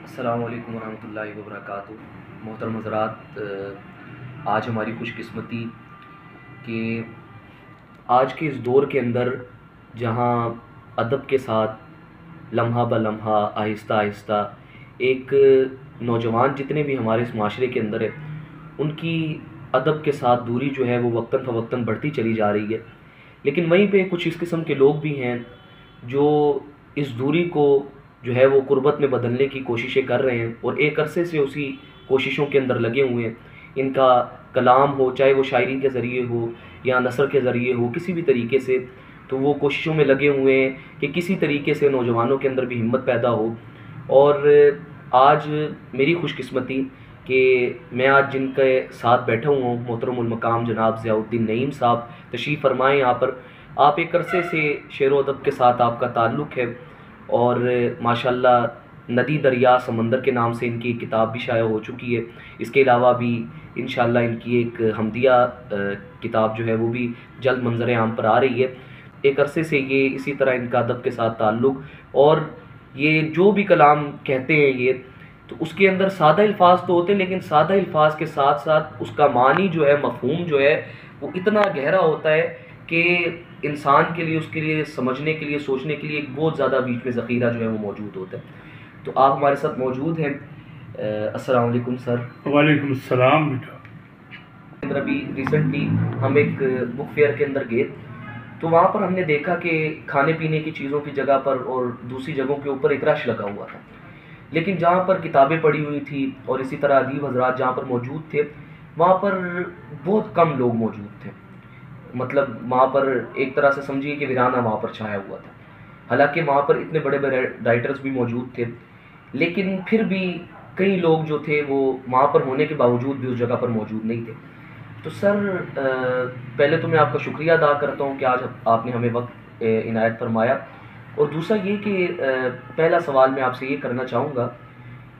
السلام علیکم ورحمۃ اللہ وبرکاتہ۔ محترم حضرات، آج ہماری خوش قسمتی کہ آج کے اس دور کے اندر جہاں ادب کے ساتھ لمحہ بہ لمحہ آہستہ آہستہ ایک نوجوان جتنے بھی ہمارے اس معاشرے کے اندر ہے ان کی ادب کے ساتھ دوری جو ہے وہ وقتاً فوقتاً بڑھتی چلی جا رہی ہے، لیکن وہیں پہ کچھ اس قسم کے لوگ بھی ہیں جو اس دوری کو جو ہے وہ قربت میں بدلنے کی کوششیں کر رہے ہیں اور ایک عرصے سے اسی کوششوں کے اندر لگے ہوئے ہیں۔ ان کا کلام ہو، چاہے وہ شاعری کے ذریعے ہو یا نثر کے ذریعے ہو، کسی بھی طریقے سے تو وہ کوششوں میں لگے ہوئے ہیں کہ کسی طریقے سے نوجوانوں کے اندر بھی ہمت پیدا ہو۔ اور آج میری خوش قسمتی کہ میں آج جن کے ساتھ بیٹھا ہوا ہوں، محترم المقام جناب ضیاء الدین نعیم صاحب تشریف فرمائیں یہاں پر۔ آپ ایک عرصے سے شعر و ادب کے ساتھ آپ کا تعلق ہے اور ماشاءاللہ ندی دریا سمندر کے نام سے ان کی کتاب بھی شائع ہو چکی ہے۔ اس کے علاوہ بھی انشاءاللہ ان کی ایک حمدیہ کتاب جو ہے وہ بھی جلد منظر عام پر آ رہی ہے۔ ایک عرصے سے یہ اسی طرح ان کا ادب کے ساتھ تعلق، اور یہ جو بھی کلام کہتے ہیں یہ تو اس کے اندر سادہ الفاظ تو ہوتے ہیں، لیکن سادہ الفاظ کے ساتھ ساتھ اس کا معنی جو ہے، مفہوم جو ہے وہ اتنا گہرا ہوتا ہے کہ انسان کے لیے، اس کے لیے سمجھنے کے لیے، سوچنے کے لیے ایک بہت زیادہ بیچ میں ذخیرہ جو ہے وہ موجود ہوتا ہے۔ تو آپ ہمارے ساتھ موجود ہیں۔ السلام علیکم سر۔ وعلیکم السلام بیٹا۔ ابھی ریسنٹلی ہم ایک بک فیئر کے اندر گئے تو وہاں پر ہم نے دیکھا کہ کھانے پینے کی چیزوں کی جگہ پر اور دوسری جگہوں کے اوپر ایک رش لگا ہوا تھا، لیکن جہاں پر کتابیں پڑھی ہوئی تھی اور اسی طرح ادیب حضرات جہاں پر موجود تھے وہاں پر بہت کم لوگ موجود تھے۔ مطلب وہاں پر ایک طرح سے سمجھیے کہ ویرانہ وہاں پر چھایا ہوا تھا، حالانکہ وہاں پر اتنے بڑے بڑے رائٹرز بھی موجود تھے، لیکن پھر بھی کئی لوگ جو تھے وہ وہاں پر ہونے کے باوجود بھی اس جگہ پر موجود نہیں تھے۔ تو سر پہلے تو میں آپ کا شکریہ ادا کرتا ہوں کہ آج آپ نے ہمیں وقت عنایت فرمایا، اور دوسرا یہ کہ پہلا سوال میں آپ سے یہ کرنا چاہوں گا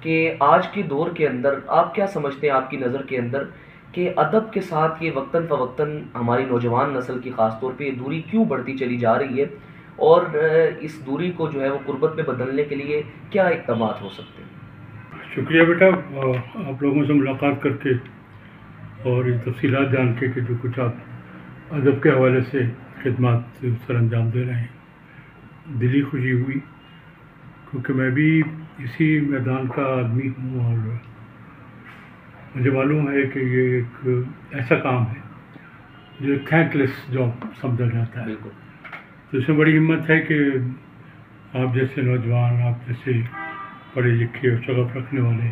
کہ آج کے دور کے اندر آپ کیا سمجھتے ہیں، آپ کی نظر کے اندر کہ ادب کے ساتھ یہ وقتاً فوقتاً ہماری نوجوان نسل کی خاص طور پہ یہ دوری کیوں بڑھتی چلی جا رہی ہے، اور اس دوری کو جو ہے وہ قربت میں بدلنے کے لیے کیا اقدامات ہو سکتے ہیں؟ شکریہ بیٹا، آپ لوگوں سے ملاقات کر کے اور یہ تفصیلات جان کے کہ جو کچھ آپ ادب کے حوالے سے خدمات سر انجام دے رہے ہیں، دلی خوشی ہوئی، کیونکہ میں بھی اسی میدان کا آدمی ہوں اور مجھے معلوم ہے کہ یہ ایک ایسا کام ہے جو تھینک لیس جاب سمجھا جاتا ہے۔ بالکل۔ تو اس میں بڑی ہمت ہے کہ آپ جیسے نوجوان، آپ جیسے پڑھے لکھے اور شغف رکھنے والے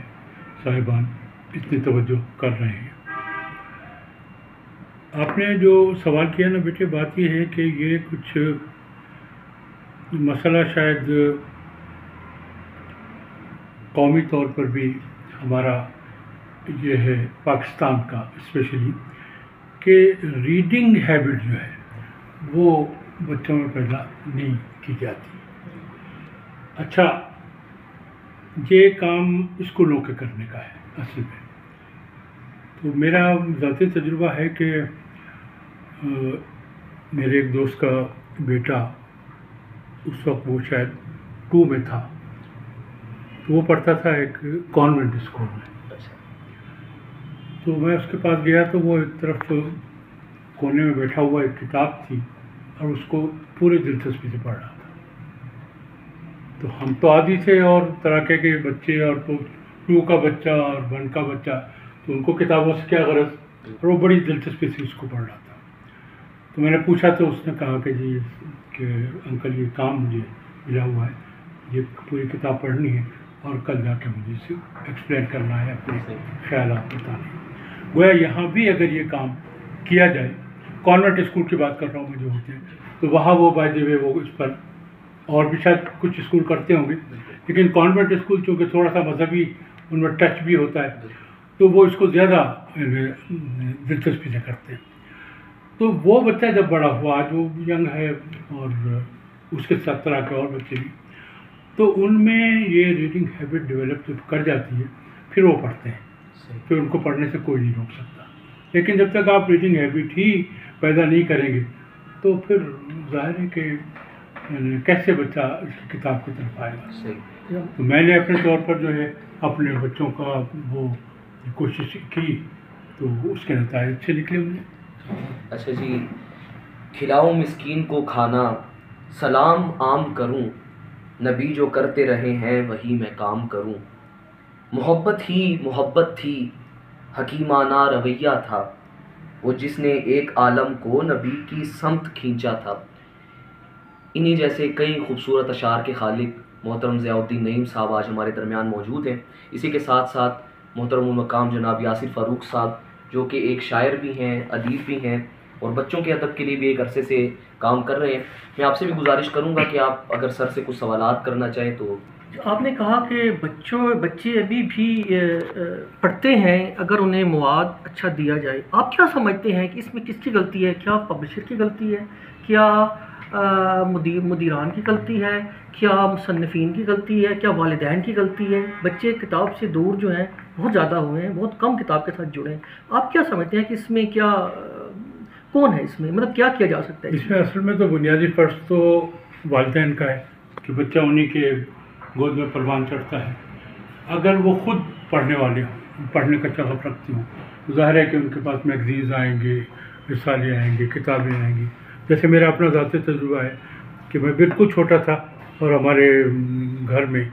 صاحبان اتنی توجہ کر رہے ہیں۔ آپ نے جو سوال کیا نا بیٹے، بات یہ ہے کہ یہ کچھ مسئلہ شاید قومی طور پر بھی ہمارا یہ ہے، پاکستان کا اسپیشلی، کہ ریڈنگ ہیبٹ جو ہے وہ بچوں میں پیدا نہیں کی جاتی۔ اچھا، یہ کام اسکولوں کے کرنے کا ہے اصل میں۔ تو میرا ذاتی تجربہ ہے کہ میرے ایک دوست کا بیٹا اس وقت وہ شاید 2 میں تھا، تو وہ پڑھتا تھا ایک کانوینٹ اسکول میں۔ تو میں اس کے پاس گیا تو وہ ایک طرف کونے میں بیٹھا ہوا ایک کتاب تھی اور اس کو پوری دلچسپی سے پڑھ رہا تھا۔ تو ہم تو عادی تھے اور طرح کے بچے، اور تو 2 کا بچہ اور 1 کا بچہ، تو ان کو کتابوں سے کیا غرض، اور وہ بڑی دلچسپی سے اس کو پڑھ رہا تھا۔ تو میں نے پوچھا تو اس نے کہا کہ جی کہ انکل یہ کام مجھے ملا ہوا ہے، یہ پوری کتاب پڑھنی ہے اور کل جا کے مجھے اسے ایکسپلین کرنا ہے، اپنے خیالات بتانے ہیں۔ گویا یہاں بھی اگر یہ کام کیا جائے، کانوینٹ اسکول کی بات کر رہا ہوں میں جو ہوتے ہیں، تو وہاں وہ بائی دی وے وہ اس پر، اور بھی شاید کچھ اسکول کرتے ہوں گے، لیکن کانوینٹ اسکول چونکہ تھوڑا سا مذہبی ان میں ٹچ بھی ہوتا ہے تو وہ اس کو زیادہ دلچسپی سے کرتے ہیں۔ تو وہ بچہ جب بڑا ہوا، آج وہ ینگ ہے اور اس کے ساتھ طرح کے اور بچے بھی، تو ان میں یہ ریڈنگ ہیبٹ ڈیولپ جب کر جاتی ہے پھر وہ پڑھتے ہیں، پھر ان کو پڑھنے سے کوئی نہیں روک سکتا۔ لیکن جب تک آپ ریڈنگ ہیبٹ ہی پیدا نہیں کریں گے تو پھر ظاہر ہے کہ کیسے بچہ اس کی کتاب کی طرف آئے گا۔ تو میں نے اپنے طور پر جو ہے اپنے بچوں کا وہ کوشش کی تو اس کے نتائج اچھے نکلے مجھے. اچھا جی، کھلاؤں مسکین کو کھانا، سلام عام کروں، نبی جو کرتے رہے ہیں وہی میں کام کروں. محبت ہی محبت تھی، حکیمانہ رویہ تھا، وہ جس نے ایک عالم کو نبی کی سمت کھینچا تھا. انہی جیسے کئی خوبصورت اشعار کے خالق محترم ضیاء الدین نعیم صاحب آج ہمارے درمیان موجود ہیں. اسی کے ساتھ ساتھ محترم المقام جناب یاسر فاروق صاحب جو کہ ایک شاعر بھی ہیں، ادیب بھی ہیں اور بچوں کے ادب کے لیے بھی ایک عرصے سے کام کر رہے ہیں. میں آپ سے بھی گزارش کروں گا کہ آپ اگر سر سے کچھ سوالات کرنا چاہیں تو. آپ نے کہا کہ بچے ابھی بھی پڑھتے ہیں اگر انہیں مواد اچھا دیا جائے. آپ کیا سمجھتے ہیں کہ اس میں کس کی غلطی ہے؟ کیا پبلشر کی غلطی ہے؟ کیا مدیران کی غلطی ہے؟ کیا مصنفین کی غلطی ہے؟ کیا والدین کی غلطی ہے؟ بچے کتاب سے دور جو ہیں بہت زیادہ ہوئے ہیں، بہت کم کتاب کے ساتھ جڑے ہیں. آپ کیا سمجھتے ہیں کہ اس میں کیا کون ہے، اس میں مطلب کیا کیا جا سکتا ہے؟ اس میں اصل میں تو بنیادی فرض تو والدین کا ہے کہ بچہ انہی کے گود میں پروان چڑھتا ہے. اگر وہ خود پڑھنے والے ہوں، پڑھنے کا شغف رکھتے ہوں تو ظاہر ہے کہ ان کے پاس میگزینز آئیں گے، رسالے آئیں گے، کتابیں آئیں گی. جیسے میرا اپنا ذاتی تجربہ ہے کہ میں بالکل چھوٹا تھا اور ہمارے گھر میں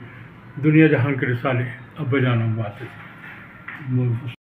دنیا جہان کے رسالے ابا جان آتے تھے.